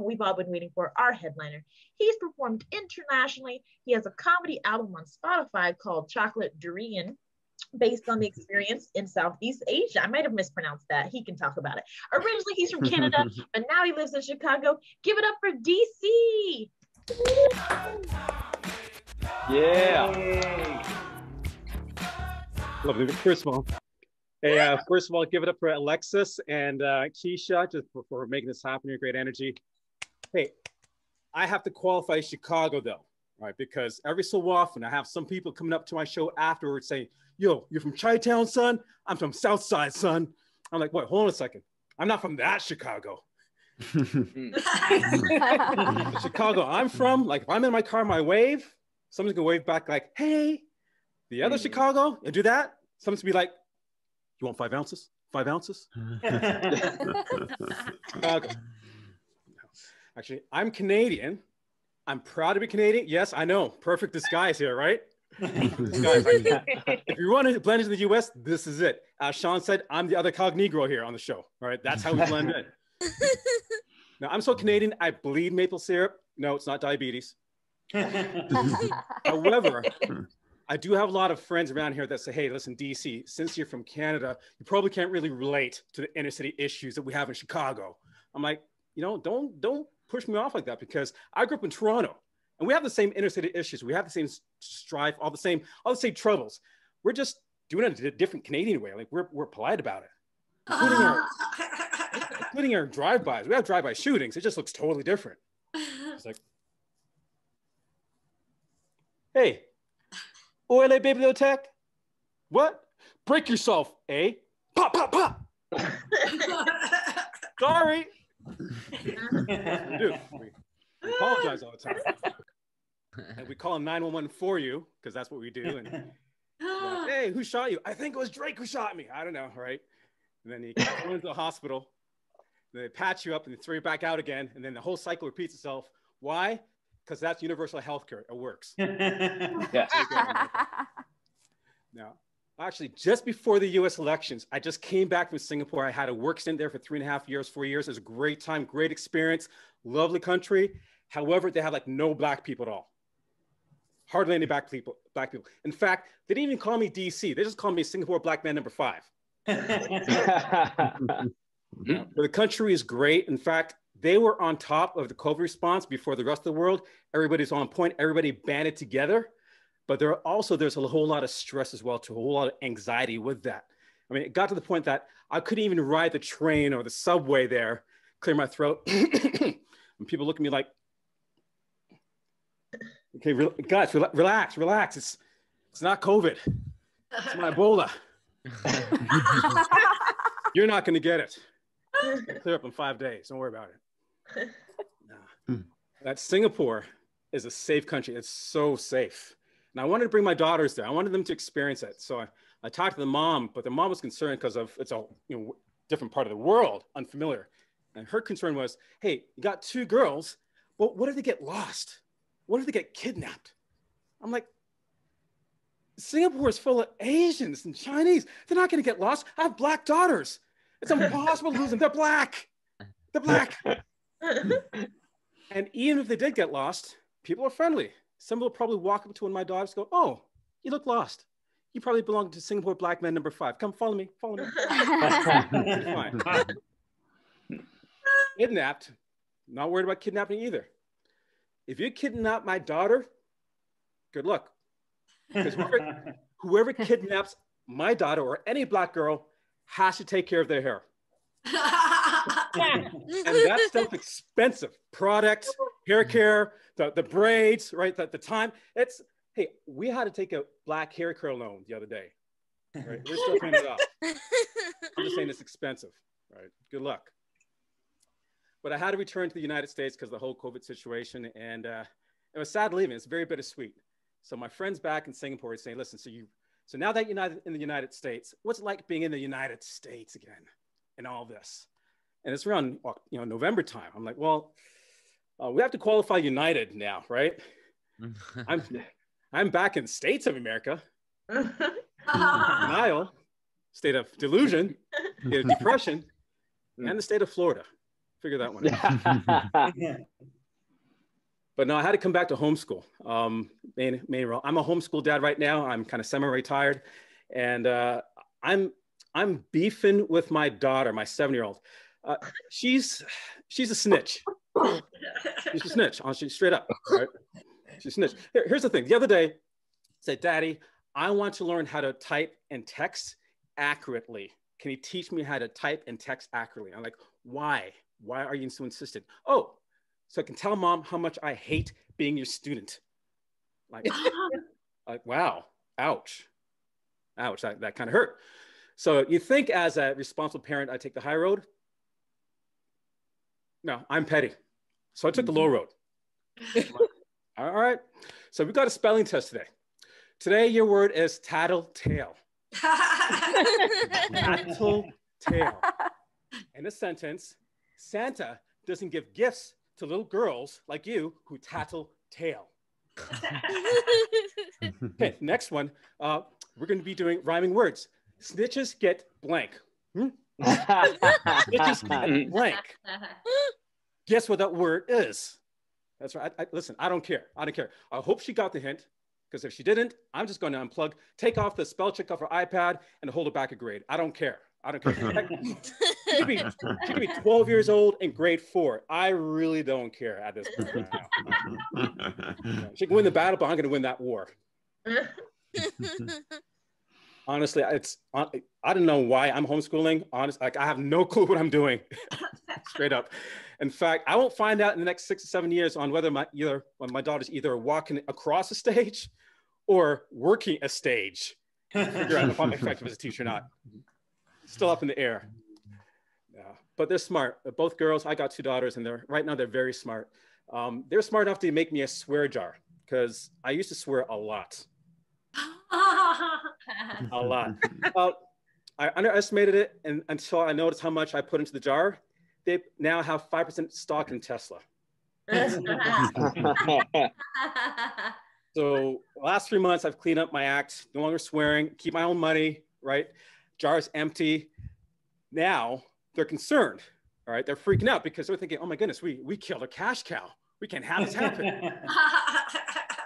we've all been waiting for, our headliner. He's performed internationally. He has a comedy album on Spotify called Chocolate Durian, based on the experience in Southeast Asia. I might have mispronounced that. He can talk about it. Originally, he's from Canada, but now he lives in Chicago. Give it up for DeeCee. Yeah. Lovely. First of all, first of all, give it up for Alexis and Keisha just for making this happen. Your great energy. Hey, I have to qualify Chicago though, right? Because every so often I have some people coming up to my show afterwards saying, "Yo, you're from Chi-Town, son? I'm from South Side, son." I'm like, wait, hold on a second. I'm not from that Chicago. The Chicago I'm from, like if I'm in my car, my wave, someone's gonna wave back like, "Hey." The other Chicago, and do that, someone's gonna be like, "You want 5 ounces? 5 ounces?" Actually, I'm Canadian. I'm proud to be Canadian. Yes, I know. Perfect disguise here, right? Disguise. If you want to blend into the US, this is it. As Sean said, I'm the other cog Negro here on the show. All right, that's how we blend in. Now, I'm so Canadian, I bleed maple syrup. No, it's not diabetes. However, I do have a lot of friends around here that say, "Hey, listen, DeeCee, since you're from Canada, you probably can't really relate to the inner city issues that we have in Chicago." I'm like, don't push me off like that, because I grew up in Toronto and we have the same inner city issues. We have the same strife, all the same troubles. We're just doing it a different Canadian way. Like we're polite about it, including our drive-bys. We have drive-by shootings. It just looks totally different. It's like, "Hey, Oile Bibliotech? What? Break yourself, eh? Pop, pop, pop." Sorry. We apologize all the time. And we call 911 for you, because that's what we do. And like, "Hey, who shot you?" "I think it was Drake who shot me." "I don't know," right? And then you go into the hospital, they patch you up and they throw you back out again. And then the whole cycle repeats itself. Why? Because that's universal healthcare. It works. Yeah. Now, actually, just before the US elections, I just came back from Singapore. I had a work stint there for 3.5 years, 4 years. It was a great time, great experience, lovely country. However, they have like no black people at all. Hardly any black people. In fact, they didn't even call me DeeCee. They just called me Singapore Black Man number 5. But the country is great. In fact, they were on top of the COVID response before the rest of the world. Everybody's on point. Everybody banded together. But there's a whole lot of stress as well, too, a whole lot of anxiety with that. I mean, it got to the point that I couldn't even ride the train or the subway there, clear my throat. And people look at me like, "Okay, guys, relax. It's not COVID. It's my Ebola. You're not going to get it. It'll clear up in 5 days. Don't worry about it." That Singapore is a safe country. It's so safe. And I wanted to bring my daughters there. I wanted them to experience it. So I talked to the mom, but the mom was concerned because of it's a different part of the world, unfamiliar. And her concern was, "Hey, you got 2 girls, but what if they get lost? What if they get kidnapped?" I'm like, Singapore is full of Asians and Chinese. They're not going to get lost. I have black daughters. It's impossible to lose them. They're black. They're black. And even if they did get lost, people are friendly. Someone will probably walk up to one of my daughters and go, "Oh, you look lost. You probably belong to Singapore Black Man number 5. Come follow me. Follow me." Fine. Kidnapped. Not worried about kidnapping either. If you kidnap my daughter, good luck. Because whoever kidnaps my daughter or any black girl has to take care of their hair. And that stuff expensive. Products, hair care, the braids, right? The time. Hey, we had to take a black hair curl loan the other day. Right? We're still paying it off. I'm just saying it's expensive, right? Good luck. But I had to return to the United States because of the whole COVID situation. And it was sad leaving. It's very bittersweet. So my friends back in Singapore are saying, "Listen, so now that you're in the United States, what's it like being in the United States again and all this?" And it's around November time. I'm like, well, we have to qualify United now, right? I'm back in States of America. Denial, state of delusion, state of depression, and the state of Florida. Figure that one out. But no, I had to come back to homeschool. Main role. I'm a homeschool dad right now. I'm kind of semi-retired, and I'm beefing with my daughter, my 7-year-old. She's a snitch. She's a snitch. She's straight up. Right? She's a snitch. Here's the thing. The other day, I said, "Daddy, I want to learn how to type and text accurately. Can you teach me how to type and text accurately?" I'm like, "Why? Why are you so insistent?" "Oh, so I can tell Mom how much I hate being your student." Like wow, ouch, ouch, that kind of hurt. So you think as a responsible parent, I take the high road? No, I'm petty. So I took the low road. All right, so we got a spelling test today. Today, your word is tattletale. Tattletale. In a sentence, Santa doesn't give gifts to little girls like you who tattle tail. Okay, next one. We're going to be doing rhyming words. Snitches get blank. Snitches get blank. Guess what that word is? That's right. Listen, I don't care. I don't care. I hope she got the hint, because if she didn't, I'm just going to unplug, take off the spell check off her iPad, and hold her back a grade. I don't care. I don't care. She could be 12 years old in grade 4. I really don't care at this point right now. She can win the battle, but I'm going to win that war. Honestly, I don't know why I'm homeschooling. Honestly, like I have no clue what I'm doing. Straight up. In fact, I won't find out in the next 6 to 7 years on whether my daughter's either walking across a stage or working a stage. Figure out if I'm effective as a teacher or not. Still up in the air. Yeah. But they're smart. Both girls. I got 2 daughters, and right now they're very smart. They're smart enough to make me a swear jar, because I used to swear a lot. A lot. I underestimated it, and until I noticed how much I put into the jar. They now have 5% stock in Tesla. So the last 3 months, I've cleaned up my act, no longer swearing, keep my own money, right? Jar's empty. Now they're concerned, all right? They're freaking out because they're thinking, oh my goodness, we killed a cash cow. We can't have this happen.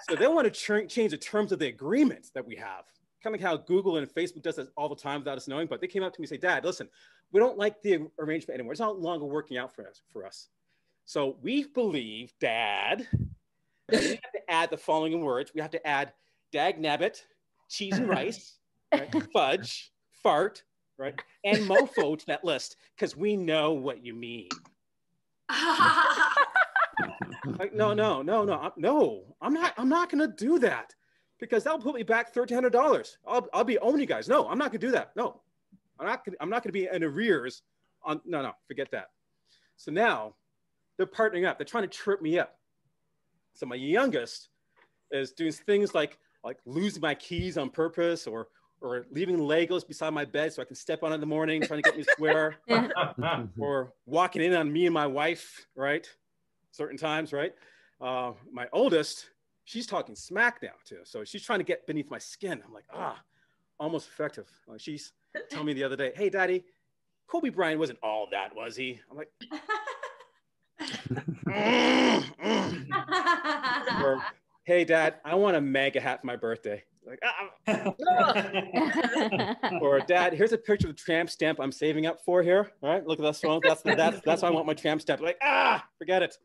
So they want to change the terms of the agreement that we have. Kind of like how Google and Facebook does this all the time without us knowing, but they came up to me and say, "Dad, listen, we don't like the arrangement anymore. It's not longer working out for us. So we believe, Dad, that we have to add the following words. We have to add dag nabbit, cheese and rice, right? Fudge, fart, right? And mofo to that list, because we know what you mean." Like, no, I'm not gonna do that, because that'll put me back $1,300. I'll be owing you guys. No, I'm not gonna do that. No, I'm not gonna be in arrears on, no, forget that. So now they're partnering up. They're trying to trip me up. So my youngest is doing things like losing my keys on purpose, or leaving Legos beside my bed so I can step on it in the morning, trying to get me to swear, or walking in on me and my wife, right? Certain times, right? My oldest, she's talking smack now too. So she's trying to get beneath my skin. I'm like, almost effective. She's telling me the other day, "Hey, Daddy, Kobe Bryant wasn't all that, was he?" I'm like, Or, "Hey, Dad, I want a mega hat for my birthday." Like, Or, "Dad, here's a picture of the tramp stamp I'm saving up for here. All right, look at this one. That's why I want my tramp stamp." Like, forget it.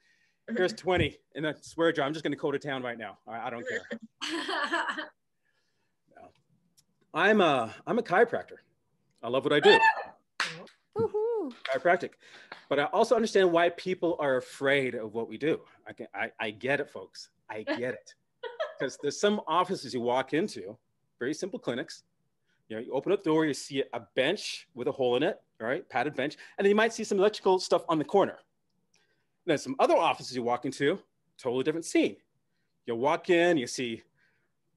Here's 20 in a swear jar. I'm just going to go to town right now. I don't care. No. I'm a chiropractor. I love what I do. Chiropractic. But I also understand why people are afraid of what we do. I get it, folks. I get it. Because there's some offices you walk into, very simple clinics. You open up the door, you see a bench with a hole in it, all right, padded bench, and then you might see some electrical stuff on the corner. Then some other offices you walk into, totally different scene. You walk in, you see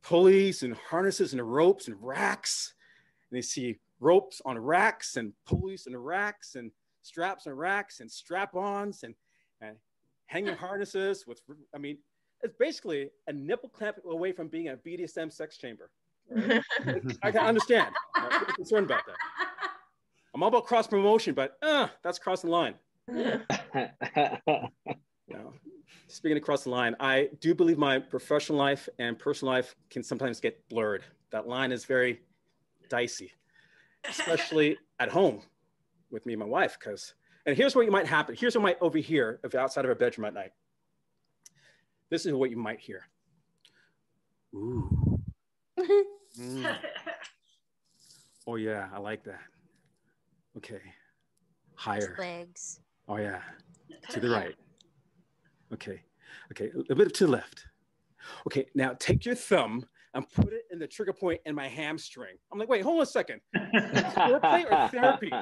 pulleys and harnesses and ropes and racks, and you see ropes on racks and pulleys and racks and straps on racks and strap-ons and hanging harnesses with, it's basically a nipple clamp away from being a BDSM sex chamber. Right? I can understand. I'm concerned about that. I'm all about cross promotion, but that's crossing the line. Now, speaking across the line, I do believe my professional life and personal life can sometimes get blurred. That line is very dicey, especially at home with me and my wife. And here's what you might happen. Here's what might overhear if you're outside of our bedroom at night. This is what you might hear. Ooh. Mm. Oh yeah, I like that. Okay. Higher. Legs. Oh yeah. To the right. Okay. Okay. A bit to the left. Okay. Now take your thumb and put it in the trigger point in my hamstring. I'm like, wait, hold on a second. Foreplay or therapy?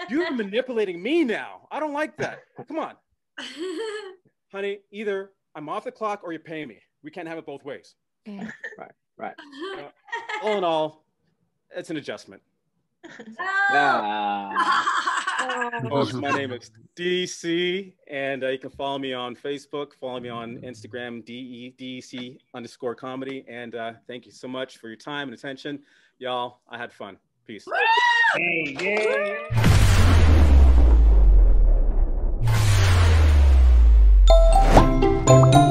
You're manipulating me now. I don't like that. Come on. Honey, either I'm off the clock or you're paying me. We can't have it both ways. Right. All in all, it's an adjustment. Folks, my name is DeeCee, and you can follow me on Facebook, follow me on Instagram, DeeCee_comedy. And thank you so much for your time and attention. Y'all, I had fun. Peace. Hey, yeah.